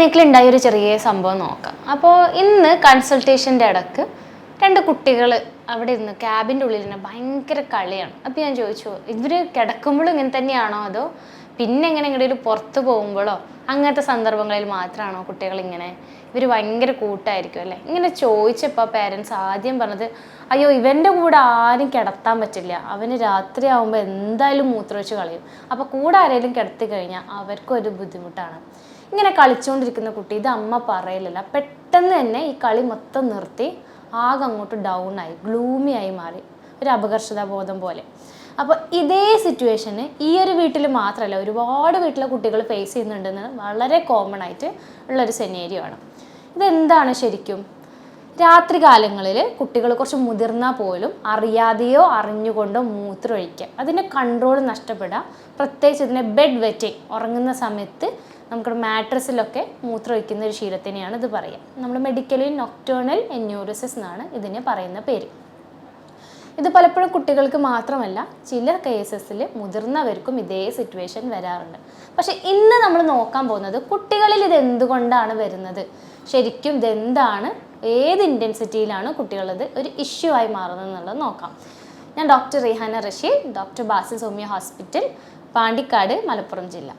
ക്ലിനിക്കിൽ ഉണ്ടായ ഒരു ചെറിയ സംഭവം നോക്കാം. അപ്പോൾ ഇന്ന് കൺസൾട്ടേഷൻ്റെ ഇടക്ക് 2 കുട്ടികൾ അവിടെ ഇരുന്ന് ക്യാബിൻ്റെ ഉള്ളിൽ തന്നെ ഭയങ്കര കളിയാണ്. അപ്പോൾ ഞാൻ ചോദിച്ചു, ഇവർ കിടക്കുമ്പോഴും ഇങ്ങനെ തന്നെയാണോ, അതോ പിന്നെ എങ്ങനെയെങ്കിലും പുറത്ത് പോകുമ്പോഴോ അങ്ങനത്തെ സന്ദർഭങ്ങളിൽ മാത്രമാണോ കുട്ടികളിങ്ങനെ, ഇവർ ഭയങ്കര കൂട്ടായിരിക്കും അല്ലേ? ഇങ്ങനെ ചോദിച്ചപ്പോൾ പേരൻസ് ആദ്യം പറഞ്ഞത്, അയ്യോ ഇവൻ്റെ കൂടെ ആരും കിടത്താൻ പറ്റില്ല, അവന് രാത്രി ആകുമ്പോൾ എന്തായാലും മൂത്രമൊഴിച്ച് കളയും, അപ്പോൾ കൂടെ ആരെങ്കിലും കിടത്തി കഴിഞ്ഞാൽ അവർക്കൊരു ബുദ്ധിമുട്ടാണ്. ഇങ്ങനെ കളിച്ചുകൊണ്ടിരിക്കുന്ന കുട്ടി ഇത് അമ്മ പറയലില്ല, പെട്ടെന്ന് തന്നെ ഈ കളി മൊത്തം നിർത്തി ആകെ അങ്ങോട്ട് ഡൗൺ ആയി, ഗ്ലൂമി ആയി മാറി, ഒരു അപകർഷതാബോധം പോലെ. അപ്പോൾ ഇതേ സിറ്റുവേഷന് ഈ ഒരു വീട്ടിൽ മാത്രമല്ല, ഒരുപാട് വീട്ടിലെ കുട്ടികൾ ഫേസ് ചെയ്യുന്നുണ്ടെന്ന് വളരെ കോമൺ ആയിട്ട് ഉള്ളൊരു സെനേരിയോ ആണ്. ഇതെന്താണ് ശരിക്കും? രാത്രി കാലങ്ങളിൽ കുട്ടികൾ കുറച്ച് മുതിർന്നാൽ പോലും അറിയാതെയോ അറിഞ്ഞുകൊണ്ടോ മൂത്രമൊഴിക്കുക, അതിൻ്റെ കൺട്രോൾ നഷ്ടപ്പെടുക. പ്രത്യേകിച്ച് ഇതിനെ ബെഡ് വെറ്റിംഗ്, ഉറങ്ങുന്ന സമയത്ത് നമുക്ക് മാട്രസിലൊക്കെ മൂത്രമൊഴിക്കുന്ന ഒരു ശീലത്തിനെയാണ് ഇത് പറയുക. നമ്മൾ മെഡിക്കലി നൊക്ടേണൽ എന്യൂറിസിസ് എന്നാണ് ഇതിനെ പറയുന്ന പേര്. ഇത് പലപ്പോഴും കുട്ടികൾക്ക് മാത്രമല്ല, ചില കേസസിൽ മുതിർന്നവർക്കും ഇതേ സിറ്റുവേഷൻ വരാറുണ്ട്. പക്ഷെ ഇന്ന് നമ്മൾ നോക്കാൻ പോകുന്നത് കുട്ടികളിൽ ഇത് എന്തുകൊണ്ടാണ് വരുന്നത്, ശരിക്കും ഇതെന്താണ്, ഏത് ഇൻറ്റൻസിറ്റിയിലാണ് കുട്ടികളത് ഒരു ഇഷ്യൂ ആയി മാറുന്നത് എന്നുള്ളത് നോക്കാം. ഞാൻ doctor Rihana Rasheed, doctor Basil Soumya hospital, Pandikkad, Malappuram ജില്ല.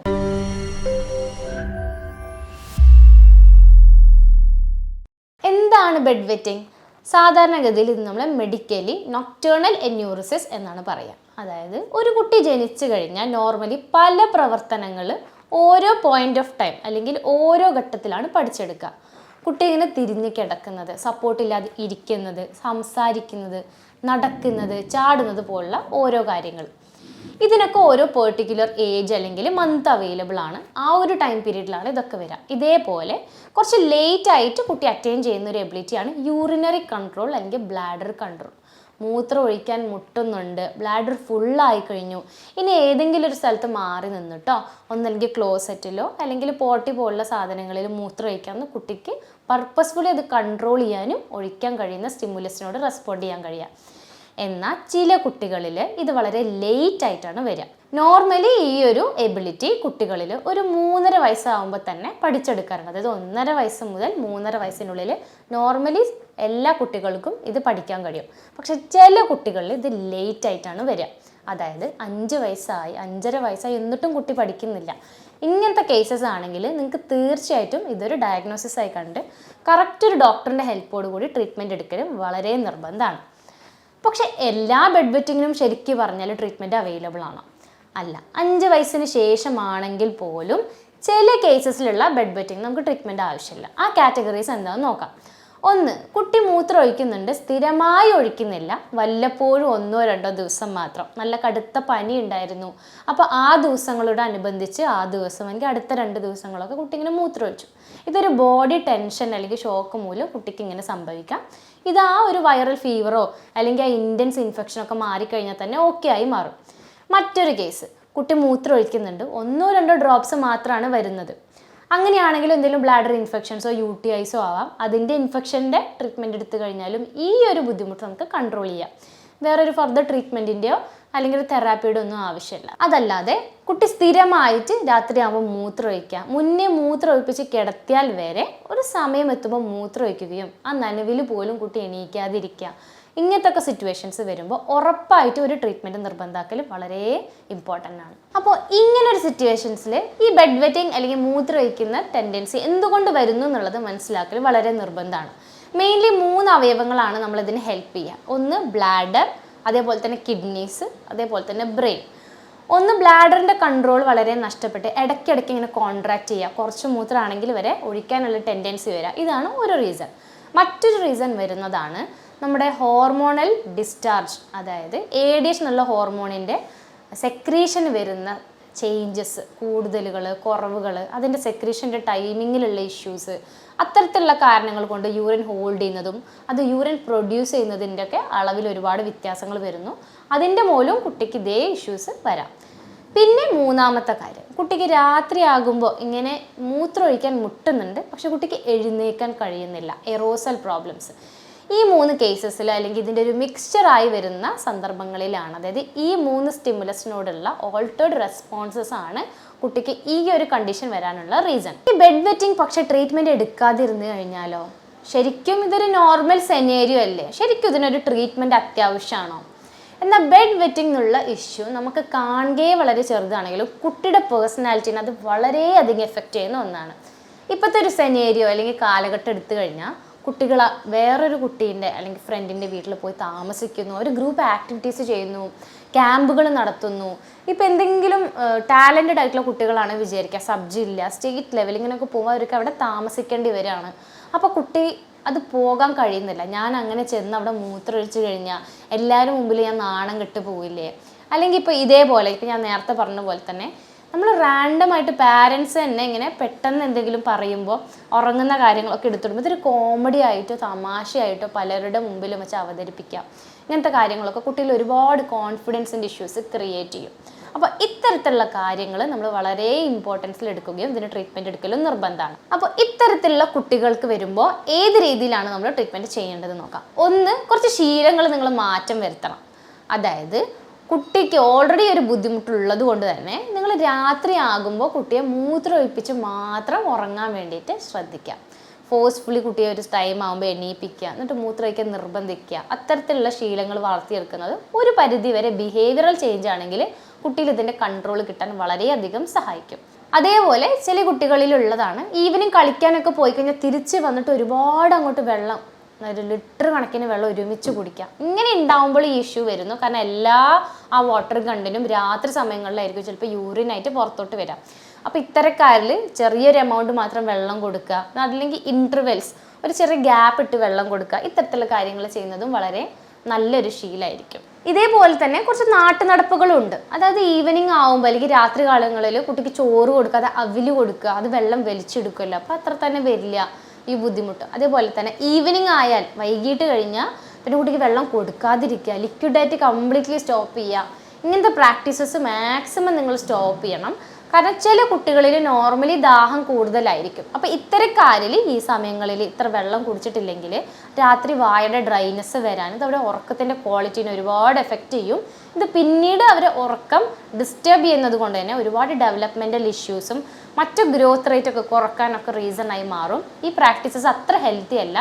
എന്താണ് ബെഡ് വെറ്റിംഗ്? സാധാരണഗതിയിൽ ഇത് നമ്മൾ മെഡിക്കലി നൊക്ടേണൽ എന്യൂറിസിസ് എന്നാണ് പറയുക. അതായത് ഒരു കുട്ടി ജനിച്ചു കഴിഞ്ഞാൽ നോർമലി പല പ്രവർത്തനങ്ങൾ ഓരോ പോയിന്റ് ഓഫ് ടൈം അല്ലെങ്കിൽ ഓരോ ഘട്ടത്തിലാണ് പഠിച്ചെടുക്കുക. കുട്ടി ഇങ്ങനെ തിരിഞ്ഞ് കിടക്കുന്നത്, സപ്പോർട്ടില്ലാതെ ഇരിക്കുന്നത്, സംസാരിക്കുന്നത്, നടക്കുന്നത്, ചാടുന്നത് പോലുള്ള ഓരോ കാര്യങ്ങൾ. ഇതിനൊക്കെ ഓരോ പെർട്ടിക്കുലർ ഏജ് അല്ലെങ്കിൽ മന്ത് അവൈലബിൾ ആണ്. ആ ഒരു ടൈം പീരീഡിലാണ് ഇതൊക്കെ വരിക. ഇതേപോലെ കുറച്ച് ലേറ്റ് ആയിട്ട് കുട്ടി അറ്റൈൻ ചെയ്യുന്ന ഒരു എബിലിറ്റിയാണ് യൂറിനറി കൺട്രോൾ അല്ലെങ്കിൽ ബ്ലാഡർ കൺട്രോൾ. മൂത്രം ഒഴിക്കാൻ മുട്ടുന്നുണ്ട്, ബ്ലാഡർ ഫുള്ളായി കഴിഞ്ഞു, ഇനി ഏതെങ്കിലും ഒരു സ്ഥലത്ത് മാറി നിന്നിട്ടോ ഒന്നല്ലെങ്കിൽ ക്ലോസറ്റിലോ അല്ലെങ്കിൽ പോട്ടി പോലുള്ള സാധനങ്ങളിൽ മൂത്രം ഒഴിക്കാമെന്ന് കുട്ടിക്ക് പർപ്പസ്ഫുള്ളി അത് കൺട്രോൾ ചെയ്യാനും ഒഴിക്കാൻ കഴിയുന്ന സ്റ്റിമുലസിനോട് റെസ്പോണ്ട് ചെയ്യാൻ കഴിയുക. എന്നാൽ ചില കുട്ടികളിൽ ഇത് വളരെ ലേറ്റ് ആയിട്ടാണ് വരിക. നോർമലി ഈ ഒരു എബിലിറ്റി കുട്ടികളിൽ ഒരു 3.5 വയസ്സാകുമ്പോൾ തന്നെ പഠിച്ചെടുക്കാറുണ്ട്. അതായത് 1.5 വയസ്സ് മുതൽ 3.5 വയസ്സിനുള്ളിൽ നോർമലി എല്ലാ കുട്ടികൾക്കും ഇത് പഠിക്കാൻ കഴിയും. പക്ഷെ ചില കുട്ടികളിൽ ഇത് ലേറ്റ് ആയിട്ടാണ് വരിക. അതായത് 5 വയസ്സായി 5.5 വയസ്സായി എന്നിട്ടും കുട്ടി പഠിക്കുന്നില്ല. ഇങ്ങനത്തെ കേസസ് ആണെങ്കിൽ നിങ്ങൾക്ക് തീർച്ചയായിട്ടും ഇതൊരു ഡയഗ്നോസിസ് ആയി കണ്ട് കറക്റ്റ് ഒരു ഡോക്ടറിൻ്റെ ഹെൽപ്പോട് കൂടി ട്രീറ്റ്മെൻറ്റ് എടുക്കലും വളരെ നിർബന്ധമാണ്. പക്ഷെ എല്ലാ ബെഡ് വെറ്റിങ്ങിനും ശരിക്കും പറഞ്ഞാൽ ട്രീറ്റ്മെൻറ്റ് അവൈലബിൾ ആണ് അല്ല. 5 വയസ്സിന് ശേഷമാണെങ്കിൽ പോലും ചില കേസസിലുള്ള ബെഡ് വെറ്റിങ് നമുക്ക് ട്രീറ്റ്മെൻറ്റ് ആവശ്യമില്ല. ആ കാറ്റഗറീസ് എന്താണെന്ന് നോക്കാം. 1, കുട്ടി മൂത്രം ഒഴിക്കുന്നുണ്ട്, സ്ഥിരമായി ഒഴിക്കുന്നില്ല, വല്ലപ്പോഴും 1-2 ദിവസം മാത്രം, നല്ല കടുത്ത പനി ഉണ്ടായിരുന്നു, അപ്പോൾ ആ ദിവസങ്ങളോട് അനുബന്ധിച്ച് ആ ദിവസം അല്ലെങ്കിൽ അടുത്ത 2 ദിവസങ്ങളൊക്കെ കുട്ടി ഇങ്ങനെ മൂത്രം ഒഴിച്ചു. ഇതൊരു ബോഡി ടെൻഷൻ അല്ലെങ്കിൽ ഷോക്ക് മൂലം കുട്ടിക്ക് ഇങ്ങനെ സംഭവിക്കാം. ഇത് ആ ഒരു വൈറൽ ഫീവറോ അല്ലെങ്കിൽ ആ ഇൻറ്റൻസ് ഇൻഫെക്ഷനൊക്കെ മാറിക്കഴിഞ്ഞാൽ തന്നെ ഓക്കെ ആയി മാറും. മറ്റൊരു കേസ്, കുട്ടി മൂത്രം ഒഴിക്കുന്നുണ്ട്, 1-2 ഡ്രോപ്സ് മാത്രമാണ് വരുന്നത്. അങ്ങനെയാണെങ്കിലും എന്തെങ്കിലും ബ്ലാഡർ ഇൻഫെക്ഷൻസോ UTIസോ ആവാം. അതിൻ്റെ ഇൻഫെക്ഷൻ്റെ ട്രീറ്റ്മെൻറ്റ് എടുത്തു കഴിഞ്ഞാലും ഈ ഒരു ബുദ്ധിമുട്ട് നമുക്ക് കൺട്രോൾ ചെയ്യാം. വേറൊരു ഫർദർ ട്രീറ്റ്മെൻറ്റിൻ്റെയോ അല്ലെങ്കിൽ തെറാപ്പിയുടെ ഒന്നും ആവശ്യമില്ല. അതല്ലാതെ കുട്ടി സ്ഥിരമായിട്ട് രാത്രിയാകുമ്പോൾ മൂത്രം ഒഴിക്കുക, മുന്നേ മൂത്രം ഒഴിപ്പിച്ച് കിടത്തിയാൽ വരെ ഒരു സമയം എത്തുമ്പോൾ മൂത്രം ഒഴിക്കുകയും ആ നനവിൽ പോലും കുട്ടി എണീക്കാതിരിക്കുക, ഇങ്ങനത്തെ ഒക്കെ സിറ്റുവേഷൻസ് വരുമ്പോൾ ഉറപ്പായിട്ടും ഒരു ട്രീറ്റ്മെൻറ്റ് നിർബന്ധമാക്കൽ വളരെ ഇമ്പോർട്ടൻ്റ് ആണ്. അപ്പോൾ ഇങ്ങനൊരു സിറ്റുവേഷൻസിൽ ഈ ബെഡ് വെറ്റിംഗ് അല്ലെങ്കിൽ മൂത്രം ഒഴിക്കുന്ന ടെൻഡൻസി എന്തുകൊണ്ട് വരുന്നു എന്നുള്ളത് മനസ്സിലാക്കൽ വളരെ നിർബന്ധമാണ്. മെയിൻലി 3 അവയവങ്ങളാണ് നമ്മളിതിന് ഹെൽപ്പ് ചെയ്യുക. 1 ബ്ലാഡർ, അതേപോലെ തന്നെ കിഡ്നീസ്, അതേപോലെ തന്നെ ബ്രെയിൻ. 1 ബ്ലാഡറിൻ്റെ കൺട്രോൾ വളരെ നഷ്ടപ്പെട്ട് ഇടയ്ക്കിടയ്ക്ക് ഇങ്ങനെ കോൺട്രാക്ട് ചെയ്യുക, കുറച്ച് മൂത്രമാണെങ്കിൽ വരെ ഒഴിക്കാനുള്ള ടെൻഡൻസി വരിക. ഇതാണ് ഒരു റീസൺ. മറ്റൊരു റീസൺ വരുന്നതാണ് നമ്മുടെ ഹോർമോണൽ ഡിസ്ചാർജ്, അതായത് ADH എന്നുള്ള ഹോർമോണിൻ്റെ സെക്രീഷൻ വരുന്ന ചേഞ്ചസ്, കൂടുതലുകൾ, കുറവുകൾ, അതിൻ്റെ സെക്രീഷൻ്റെ ടൈമിങ്ങിലുള്ള ഇഷ്യൂസ്, അത്തരത്തിലുള്ള കാരണങ്ങൾ കൊണ്ട് യൂറിൻ ഹോൾഡ് ചെയ്യുന്നതും അത് യൂറിൻ പ്രൊഡ്യൂസ് ചെയ്യുന്നതിൻ്റെ ഒക്കെ അളവിൽ ഒരുപാട് വ്യത്യാസങ്ങൾ വരുന്നു. അതിൻ്റെ മൂലം കുട്ടിക്ക് ഇതേ ഇഷ്യൂസ് വരാം. പിന്നെ 3ാമത്തെ കാര്യം, കുട്ടിക്ക് രാത്രിയാകുമ്പോൾ ഇങ്ങനെ മൂത്രം ഒഴിക്കാൻ മുട്ടുന്നുണ്ട്, പക്ഷെ കുട്ടിക്ക് എഴുന്നേക്കാൻ കഴിയുന്നില്ല, എറോസൽ പ്രോബ്ലംസ്. ഈ 3 കേസസിൽ അല്ലെങ്കിൽ ഇതിൻ്റെ ഒരു മിക്സ്ചറായി വരുന്ന സന്ദർഭങ്ങളിലാണ്, അതായത് ഈ 3 സ്റ്റിമുലസിനോടുള്ള ഓൾട്ടേർഡ് റെസ്പോൺസസ് ആണ് കുട്ടിക്ക് ഈ ഒരു കണ്ടീഷൻ വരാനുള്ള റീസൺ. ഈ ബെഡ് വെറ്റിംഗ് പക്ഷെ ട്രീറ്റ്മെൻറ്റ് എടുക്കാതിരുന്ന് കഴിഞ്ഞാലോ? ശരിക്കും ഇതൊരു നോർമൽ സെനേരിയോ അല്ലേ? ശരിക്കും ഇതിനൊരു ട്രീറ്റ്മെൻറ്റ് അത്യാവശ്യമാണോ? എന്നാൽ ബെഡ് വെറ്റിംഗ് എന്നുള്ള ഇഷ്യൂ നമുക്ക് കാണുകയെ വളരെ ചെറുതാണെങ്കിലും കുട്ടിയുടെ പേഴ്സണാലിറ്റീനെ അത് വളരെയധികം എഫക്റ്റ് ചെയ്യുന്ന ഒന്നാണ്. ഇപ്പോഴത്തെ ഒരു സെനേരിയോ അല്ലെങ്കിൽ കാലഘട്ടം എടുത്തു കഴിഞ്ഞാൽ കുട്ടികൾ വേറൊരു കുട്ടീൻ്റെ അല്ലെങ്കിൽ ഫ്രണ്ടിൻ്റെ വീട്ടിൽ പോയി താമസിക്കുന്നു, ഒരു ഗ്രൂപ്പ് ആക്ടിവിറ്റീസ് ചെയ്യുന്നു, ക്യാമ്പുകൾ നടത്തുന്നു. ഇപ്പോൾ എന്തെങ്കിലും ടാലൻറ്റഡ് ആയിട്ടുള്ള കുട്ടികളാണ് വിചാരിക്കുക, സബ് ജില്ല സ്റ്റേറ്റ് ലെവൽ ഇങ്ങനെയൊക്കെ പോകുമ്പോൾ അവർക്ക് അവിടെ താമസിക്കേണ്ടി വരികയാണ്. അപ്പോൾ കുട്ടി അത് പോകാൻ കഴിയുന്നില്ല. ഞാൻ അങ്ങനെ ചെന്ന് അവിടെ മൂത്രമൊഴിച്ച് കഴിഞ്ഞാൽ എല്ലാവരും മുമ്പിൽ ഞാൻ നാണം കെട്ട് പോവില്ലേ? അല്ലെങ്കിൽ ഇപ്പോൾ ഇതേപോലെ ഇപ്പോൾ ഞാൻ നേരത്തെ പറഞ്ഞ പോലെ തന്നെ നമ്മൾ റാൻഡമായിട്ട് പാരൻസ് തന്നെ ഇങ്ങനെ പെട്ടെന്ന് എന്തെങ്കിലും പറയുമ്പോൾ ഉറങ്ങുന്ന കാര്യങ്ങളൊക്കെ എടുത്തിടുമ്പോൾ ഇതൊരു കോമഡി ആയിട്ടോ തമാശയായിട്ടോ പലരുടെ മുമ്പിലും വെച്ച് അവതരിപ്പിക്കാം. ഇങ്ങനത്തെ കാര്യങ്ങളൊക്കെ കുട്ടിയിൽ ഒരുപാട് കോൺഫിഡൻസിൻ്റെ ഇഷ്യൂസ് ക്രിയേറ്റ് ചെയ്യും. അപ്പോൾ ഇത്തരത്തിലുള്ള കാര്യങ്ങൾ നമ്മൾ വളരെ ഇമ്പോർട്ടൻസിൽ എടുക്കുകയും ഇതിന് ട്രീറ്റ്മെൻറ്റ് എടുക്കലും നിർബന്ധമാണ്. അപ്പോൾ ഇത്തരത്തിലുള്ള കുട്ടികൾക്ക് വരുമ്പോൾ ഏത് രീതിയിലാണ് നമ്മൾ ട്രീറ്റ്മെൻറ്റ് ചെയ്യേണ്ടത് നോക്കാം. ഒന്ന്, കുറച്ച് ശീലങ്ങൾ നിങ്ങൾ മാറ്റം വരുത്തണം. അതായത് കുട്ടിക്ക് ഓൾറെഡി ഒരു ബുദ്ധിമുട്ടുള്ളത് കൊണ്ട് തന്നെ നിങ്ങൾ രാത്രി ആകുമ്പോൾ കുട്ടിയെ മൂത്രമൊഴിപ്പിച്ച് മാത്രം ഉറങ്ങാൻ വേണ്ടിയിട്ട് ശ്രദ്ധിക്കുക. ഫോഴ്സ്ഫുള്ളി കുട്ടിയെ ഒരു ടൈം ആകുമ്പോൾ എണീപ്പിക്കുക, എന്നിട്ട് മൂത്രമൊഴിക്കാൻ നിർബന്ധിക്കുക. അത്തരത്തിലുള്ള ശീലങ്ങൾ വളർത്തിയെടുക്കുന്നത് ഒരു പരിധി വരെ ബിഹേവിയറൽ ചേഞ്ച് ആണെങ്കിൽ കുട്ടിയിൽ ഇതിൻ്റെ കൺട്രോൾ കിട്ടാൻ വളരെയധികം സഹായിക്കും. അതേപോലെ ചില കുട്ടികളിലുള്ളതാണ് ഈവനിങ് കളിക്കാനൊക്കെ പോയി കഴിഞ്ഞാൽ തിരിച്ച് വന്നിട്ട് ഒരുപാട് അങ്ങോട്ട് വെള്ളം, ഒരു ലിറ്റർ കണക്കിന് വെള്ളം ഒരുമിച്ച് കുടിക്കാം. ഇങ്ങനെ ഉണ്ടാവുമ്പോൾ ഈ ഇഷ്യൂ വരുന്നു. കാരണം എല്ലാ ആ വാട്ടർ കണ്ടന്റും രാത്രി സമയങ്ങളിലായിരിക്കും ചിലപ്പോൾ യൂറിനായിട്ട് പുറത്തോട്ട് വരാം. അപ്പോൾ ഇത്തരക്കാരിൽ ചെറിയൊരു എമൗണ്ട് മാത്രം വെള്ളം കൊടുക്കുക, അതല്ലെങ്കിൽ ഇൻ്റർവെൽസ് ഒരു ചെറിയ ഗ്യാപ്പ് ഇട്ട് വെള്ളം കൊടുക്കുക. ഇത്തരത്തിലുള്ള കാര്യങ്ങൾ ചെയ്യുന്നതും വളരെ നല്ലൊരു ശീലമായിരിക്കും. ഇതേപോലെ തന്നെ കുറച്ച് നാട്ടുനടപ്പുകളുണ്ട്. അതായത് ഈവനിങ് ആകുമ്പോൾ അല്ലെങ്കിൽ രാത്രി കാലങ്ങളിൽ കുട്ടിക്ക് ചോറ് കൊടുക്കാതെ അവില് കൊടുക്കുക, അത് വെള്ളം വലിച്ചെടുക്കുമല്ലോ, അപ്പോൾ അത്ര തന്നെ വരില്ല ഈ ബുദ്ധിമുട്ട്. അതേപോലെ തന്നെ ഈവനിങ് ആയാൽ വൈകിട്ട് കഴിഞ്ഞാൽ പിന്നെ കുട്ടിക്ക് വെള്ളം കൊടുക്കാതിരിക്കുക, ലിക്വിഡായിട്ട് കംപ്ലീറ്റ്ലി സ്റ്റോപ്പ് ചെയ്യുക. ഇങ്ങനത്തെ പ്രാക്ടീസസ് മാക്സിമം നിങ്ങൾ സ്റ്റോപ്പ് ചെയ്യണം. കാരണം ചില കുട്ടികളിൽ നോർമലി ദാഹം കൂടുതലായിരിക്കും. അപ്പോൾ ഇത്തരക്കാരിൽ ഈ സമയങ്ങളിൽ ഇത്ര വെള്ളം കുടിച്ചിട്ടില്ലെങ്കിൽ രാത്രി വായുടെ ഡ്രൈനെസ് വരാൻ ഇത് അവരുടെ ഉറക്കത്തിൻ്റെ ക്വാളിറ്റീനെ ഒരുപാട് എഫക്റ്റ് ചെയ്യും. ഇത് പിന്നീട് അവരെ ഉറക്കം ഡിസ്റ്റർബ് ചെയ്യുന്നത് കൊണ്ട് തന്നെ ഒരുപാട് ഡെവലപ്മെൻറ്റൽ ഇഷ്യൂസും മറ്റു ഗ്രോത്ത് റേറ്റ് ഒക്കെ കുറക്കാനൊക്കെ റീസണായി മാറും. ഈ പ്രാക്ടീസസ് അത്ര ഹെൽത്തി അല്ല.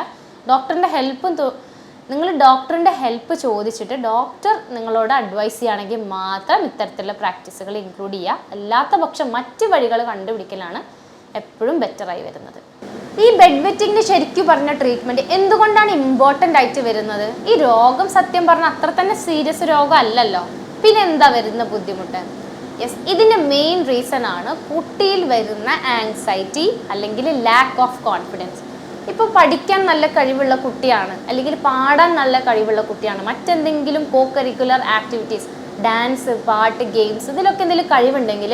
നിങ്ങൾ ഡോക്ടറിൻ്റെ ഹെൽപ്പ് ചോദിച്ചിട്ട് ഡോക്ടർ നിങ്ങളോട് അഡ്വൈസ് ചെയ്യുകയാണെങ്കിൽ മാത്രം ഇത്തരത്തിലുള്ള പ്രാക്ടീസുകൾ ഇൻക്ലൂഡ് ചെയ്യുക. അല്ലാത്ത പക്ഷം മറ്റ് വഴികൾ കണ്ടുപിടിക്കലാണ് എപ്പോഴും ബെറ്ററായി വരുന്നത്. ഈ ബെഡ് വെറ്റിങ്ങിന് ശരിക്കും പറഞ്ഞ ട്രീറ്റ്മെൻറ്റ് എന്തുകൊണ്ടാണ് ഇമ്പോർട്ടൻ്റ് ആയിട്ട് വരുന്നത്? ഈ രോഗം സത്യം പറഞ്ഞാൽ അത്ര തന്നെ സീരിയസ് രോഗം അല്ലല്ലോ, പിന്നെ എന്താ വരുന്ന ബുദ്ധിമുട്ട്? യെസ്, ഇതിൻ്റെ മെയിൻ റീസൺ ആണ് കുട്ടിയിൽ വരുന്ന ആങ്സൈറ്റി അല്ലെങ്കിൽ ലാക്ക് ഓഫ് കോൺഫിഡൻസ്. ഇപ്പോൾ പഠിക്കാൻ നല്ല കഴിവുള്ള കുട്ടിയാണ്, അല്ലെങ്കിൽ പാടാൻ നല്ല കഴിവുള്ള കുട്ടിയാണ്, മറ്റെന്തെങ്കിലും കോ കരിക്കുലർ ആക്ടിവിറ്റീസ്, ഡാൻസ്, പാട്ട്, ഗെയിംസ്, ഇതിലൊക്കെ എന്തെങ്കിലും കഴിവുണ്ടെങ്കിൽ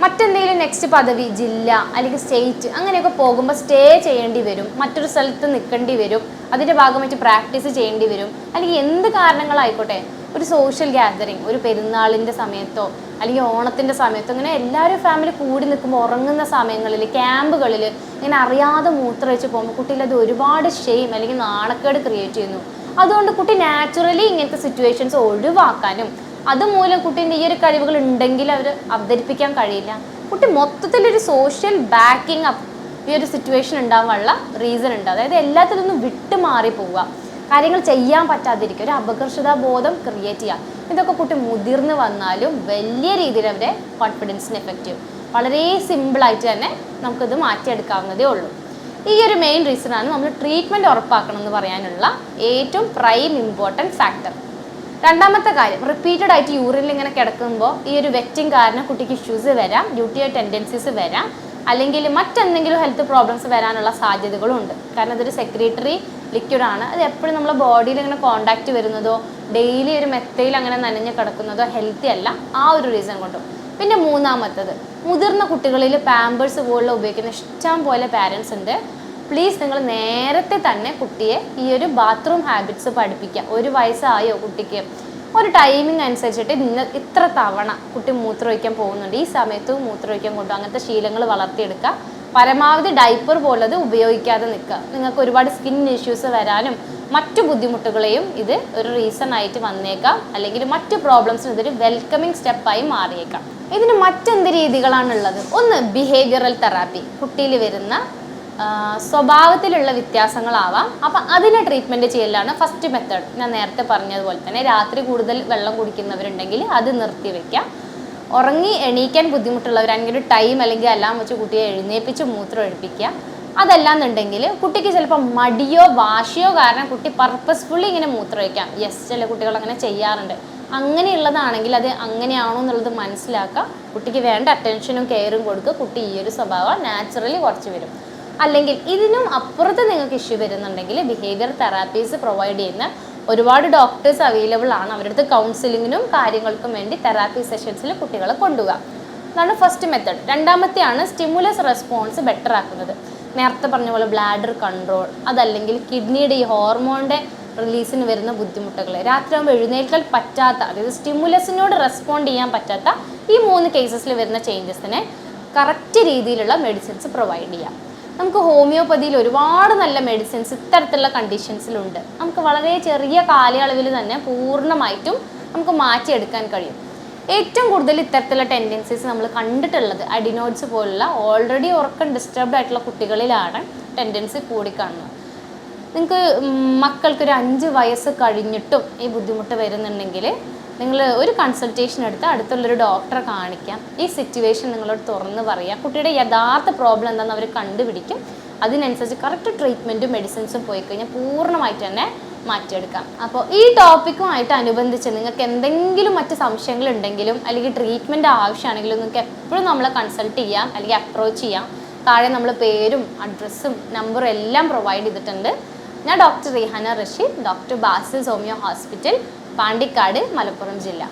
മറ്റെന്തെങ്കിലും നെക്സ്റ്റ് പദവി, ജില്ല അല്ലെങ്കിൽ സ്റ്റേറ്റ് അങ്ങനെയൊക്കെ പോകുമ്പോൾ സ്റ്റേ ചെയ്യേണ്ടി വരും, മറ്റൊരു സ്ഥലത്ത് നിൽക്കേണ്ടി വരും, അതിൻ്റെ ഭാഗമായിട്ട് പ്രാക്ടീസ് ചെയ്യേണ്ടി വരും. അല്ലെങ്കിൽ എന്ത് കാരണങ്ങളായിക്കോട്ടെ, ഒരു സോഷ്യൽ ഗ്യാതറിങ്, ഒരു പെരുന്നാളിൻ്റെ സമയത്തോ അല്ലെങ്കിൽ ഓണത്തിൻ്റെ സമയത്തോ ഇങ്ങനെ എല്ലാവരും ഫാമിലി കൂടി നിൽക്കുമ്പോൾ ഉറങ്ങുന്ന സമയങ്ങളിൽ ക്യാമ്പുകളിൽ ഇങ്ങനെ അറിയാതെ മൂത്രമൊഴിച്ച് പോകുമ്പോൾ കുട്ടിയിൽ അത് ഒരുപാട് ഷെയിം അല്ലെങ്കിൽ നാണക്കേട് ക്രിയേറ്റ് ചെയ്യുന്നു. അതുകൊണ്ട് കുട്ടി നാച്ചുറലി ഇങ്ങനത്തെ സിറ്റുവേഷൻസ് ഒഴിവാക്കാനും അതുമൂലം കുട്ടീൻ്റെ ഈ ഒരു കഴിവുകൾ ഉണ്ടെങ്കിൽ അവർ അവതരിപ്പിക്കാൻ കഴിയില്ല. കുട്ടി മൊത്തത്തിലൊരു സോഷ്യൽ ബാക്കിങ് അപ്പ് ഈ ഒരു സിറ്റുവേഷൻ ഉണ്ടാകാനുള്ള റീസൺ ഉണ്ട്. അതായത് എല്ലാത്തിലും നിന്നും വിട്ട് മാറി പോവുക, കാര്യങ്ങൾ ചെയ്യാൻ പറ്റാതിരിക്കുക, ഒരു അപകർഷതാബോധം ക്രിയേറ്റ് ചെയ്യുക. ഇതൊക്കെ കുട്ടി മുതിർന്ന് വന്നാലും വലിയ രീതിയിൽ അവരെ കോൺഫിഡൻസിന് എഫക്റ്റ് ചെയ്യും. വളരെ സിമ്പിളായിട്ട് തന്നെ നമുക്കിത് മാറ്റിയെടുക്കാവുന്നതേ ഉള്ളൂ. ഈ ഒരു മെയിൻ റീസണാണ് നമ്മൾ ട്രീറ്റ്മെൻറ്റ് ഉറപ്പാക്കണം എന്ന് പറയാനുള്ള ഏറ്റവും പ്രൈം ഇമ്പോർട്ടൻറ്റ് ഫാക്ടർ. രണ്ടാമത്തെ കാര്യം, റിപ്പീറ്റഡ് ആയിട്ട് യൂറിനിൽ ഇങ്ങനെ കിടക്കുമ്പോൾ ഈ ഒരു വെറ്റിംഗ് കാരണം കുട്ടിക്ക് ഇഷ്യൂസ് വരാം, ഡ്യൂട്ടി ടെൻഡൻസീസ് വരാം, അല്ലെങ്കിൽ മറ്റെന്തെങ്കിലും ഹെൽത്ത് പ്രോബ്ലംസ് വരാനുള്ള സാധ്യതകളും ഉണ്ട്. കാരണം ഇതൊരു സെക്രീറ്ററി ലിക്വിഡാണ്. അത് എപ്പോഴും നമ്മളെ ബോഡിയിൽ ഇങ്ങനെ കോണ്ടാക്റ്റ് വരുന്നതോ ഡെയിലി ഒരു മെത്തയിൽ അങ്ങനെ നനഞ്ഞ് കിടക്കുന്നതോ ഹെൽത്തി അല്ല, ആ ഒരു റീസൺ കൊണ്ടും. പിന്നെ മൂന്നാമത്തത്, മുതിർന്ന കുട്ടികളിൽ പാമ്പേഴ്സ് പോലുള്ള ഉപയോഗിക്കുന്ന ഇഷ്ടം പോലെ പാരൻസ് ഉണ്ട്. പ്ലീസ് നിങ്ങൾ നേരത്തെ തന്നെ കുട്ടിയെ ഈ ഒരു ബാത്റൂം ഹാബിറ്റ്സ് പഠിപ്പിക്കുക. 1 വയസ്സായോ കുട്ടിക്ക്, ഒരു ടൈമിംഗ് അനുസരിച്ചിട്ട് ഇത്ര തവണ കുട്ടി മൂത്രമൊഴിക്കാൻ പോകുന്നുണ്ട്, ഈ സമയത്ത് മൂത്രമൊഴിക്കാൻ കൊണ്ടു, അങ്ങനത്തെ ശീലങ്ങൾ വളർത്തിയെടുക്കുക. പരമാവധി ഡൈപ്പർ പോലത് ഉപയോഗിക്കാതെ നിൽക്കുക. നിങ്ങൾക്ക് ഒരുപാട് സ്കിൻ ഇഷ്യൂസ് വരാനും മറ്റു ബുദ്ധിമുട്ടുകളെയും ഇത് ഒരു റീസൺ ആയിട്ട് വന്നേക്കാം, അല്ലെങ്കിൽ മറ്റു പ്രോബ്ലംസിന് ഇതൊരു വെൽക്കമിങ് സ്റ്റെപ്പായി മാറിയേക്കാം. ഇതിന് മറ്റെന്ത് രീതികളാണുള്ളത്? ഒന്ന് ബിഹേവിയറൽ തെറാപ്പി, കുട്ടിയിൽ വരുന്ന സ്വഭാവത്തിലുള്ള വ്യത്യാസങ്ങളാവാം. അപ്പം അതിനെ ട്രീറ്റ്മെൻറ്റ് ചെയ്യലാണ് ഫസ്റ്റ് മെത്തേഡ്. ഞാൻ നേരത്തെ പറഞ്ഞതുപോലെ തന്നെ രാത്രി കൂടുതൽ വെള്ളം കുടിക്കുന്നവരുണ്ടെങ്കിൽ അത് നിർത്തിവെക്കാം. ഉറങ്ങി എണീക്കാൻ ബുദ്ധിമുട്ടുള്ളവരാണെങ്കിൽ ടൈം അല്ലെങ്കിൽ എല്ലാം വെച്ച് കുട്ടിയെ എഴുന്നേൽപ്പിച്ച് മൂത്രം ഒഴിപ്പിക്കുക. അതല്ലാന്നുണ്ടെങ്കിൽ കുട്ടിക്ക് ചിലപ്പോൾ മടിയോ വാശിയോ കാരണം കുട്ടി പർപ്പസ്ഫുള്ളി ഇങ്ങനെ മൂത്രമൊഴിക്കാം. യെസ്, ചില കുട്ടികൾ അങ്ങനെ ചെയ്യാറുണ്ട്. അങ്ങനെയുള്ളതാണെങ്കിൽ അത് അങ്ങനെയാണോ എന്നുള്ളത് മനസ്സിലാക്കുക. കുട്ടിക്ക് വേണ്ട അറ്റൻഷനും കെയറും കൊടുക്കുക. കുട്ടി ഈ ഒരു സ്വഭാവം നാച്ചുറലി കുറച്ച് വരും. അല്ലെങ്കിൽ ഇതിനും അപ്പുറത്ത് നിങ്ങൾക്ക് ഇഷ്യൂ വരുന്നുണ്ടെങ്കിൽ ബിഹേവിയർ തെറാപ്പീസ് പ്രൊവൈഡ് ചെയ്യുന്ന ഒരുപാട് ഡോക്ടേഴ്സ് അവൈലബിൾ ആണ്. അവരുടെ അടുത്ത് കൗൺസിലിങ്ങിനും കാര്യങ്ങൾക്കും വേണ്ടി തെറാപ്പി സെഷൻസിൽ കുട്ടികളെ കൊണ്ടുപോകാം. അതാണ് ഫസ്റ്റ് മെത്തേഡ്. രണ്ടാമത്തെയാണ് സ്റ്റിമുലസ് റെസ്പോൺസ് ബെറ്റർ ആക്കുന്നത്. നേരത്തെ പറഞ്ഞ പോലെ ബ്ലാഡർ കൺട്രോൾ, അതല്ലെങ്കിൽ കിഡ്നിയുടെ ഈ ഹോർമോണിൻ്റെ റിലീസിന് വരുന്ന ബുദ്ധിമുട്ടുകൾ, രാത്രിയാകുമ്പോൾ എഴുന്നേൽക്കാൻ പറ്റാത്ത, അതായത് സ്റ്റിമുലസിനോട് റെസ്പോണ്ട് ചെയ്യാൻ പറ്റാത്ത ഈ 3 കേസസിൽ വരുന്ന ചേഞ്ചസിനെ കറക്റ്റ് രീതിയിലുള്ള മെഡിസിൻസ് പ്രൊവൈഡ് ചെയ്യാം. നമുക്ക് ഹോമിയോപ്പതിയിൽ ഒരുപാട് നല്ല മെഡിസിൻസ് ഇത്തരത്തിലുള്ള കണ്ടീഷൻസിലുണ്ട്. നമുക്ക് വളരെ ചെറിയ കാലയളവിൽ തന്നെ പൂർണ്ണമായിട്ടും നമുക്ക് മാറ്റിയെടുക്കാൻ കഴിയും. ഏറ്റവും കൂടുതൽ ഇത്തരത്തിലുള്ള ടെൻഡൻസീസ് നമ്മൾ കണ്ടിട്ടുള്ളത് അഡിനോയിഡ്സ് പോലുള്ള ഓൾറെഡി ഉറക്കം ഡിസ്റ്റർബ്ഡ് ആയിട്ടുള്ള കുട്ടികളിലാണ് ടെൻഡൻസി കൂടിക്കാണുന്നത്. നിങ്ങൾക്ക് മക്കൾക്കൊരു 5 വയസ്സ് കഴിഞ്ഞിട്ടും ഈ ബുദ്ധിമുട്ട് വരുന്നുണ്ടെങ്കിൽ നിങ്ങൾ ഒരു കൺസൾട്ടേഷൻ എടുത്ത് അടുത്തുള്ളൊരു ഡോക്ടറെ കാണിക്കാം. ഈ സിറ്റുവേഷൻ നിങ്ങളോട് തുറന്ന് പറയാം. കുട്ടിയുടെ യഥാർത്ഥ പ്രോബ്ലം എന്താണെന്ന് അവർ കണ്ടുപിടിക്കും. അതിനനുസരിച്ച് കറക്റ്റ് ട്രീറ്റ്മെൻറ്റും മെഡിസിൻസും പോയി കഴിഞ്ഞാൽ പൂർണ്ണമായിട്ട് തന്നെ മാറ്റിയെടുക്കാം. അപ്പോൾ ഈ ടോപ്പിക്കുമായിട്ട് അനുബന്ധിച്ച് നിങ്ങൾക്ക് എന്തെങ്കിലും മറ്റ് സംശയങ്ങളുണ്ടെങ്കിലും അല്ലെങ്കിൽ ട്രീറ്റ്മെൻറ്റ് ആവശ്യമാണെങ്കിലും നിങ്ങൾക്ക് എപ്പോഴും നമ്മളെ കൺസൾട്ട് ചെയ്യാം അല്ലെങ്കിൽ അപ്രോച്ച് ചെയ്യാം. താഴെ നമ്മൾ പേരും അഡ്രസ്സും നമ്പറും എല്ലാം പ്രൊവൈഡ് ചെയ്തിട്ടുണ്ട്. ഞാൻ doctor Rihana Rasheed, doctor Basil's homoeo hospital, Pandikkad, Malappuram ജില്ല.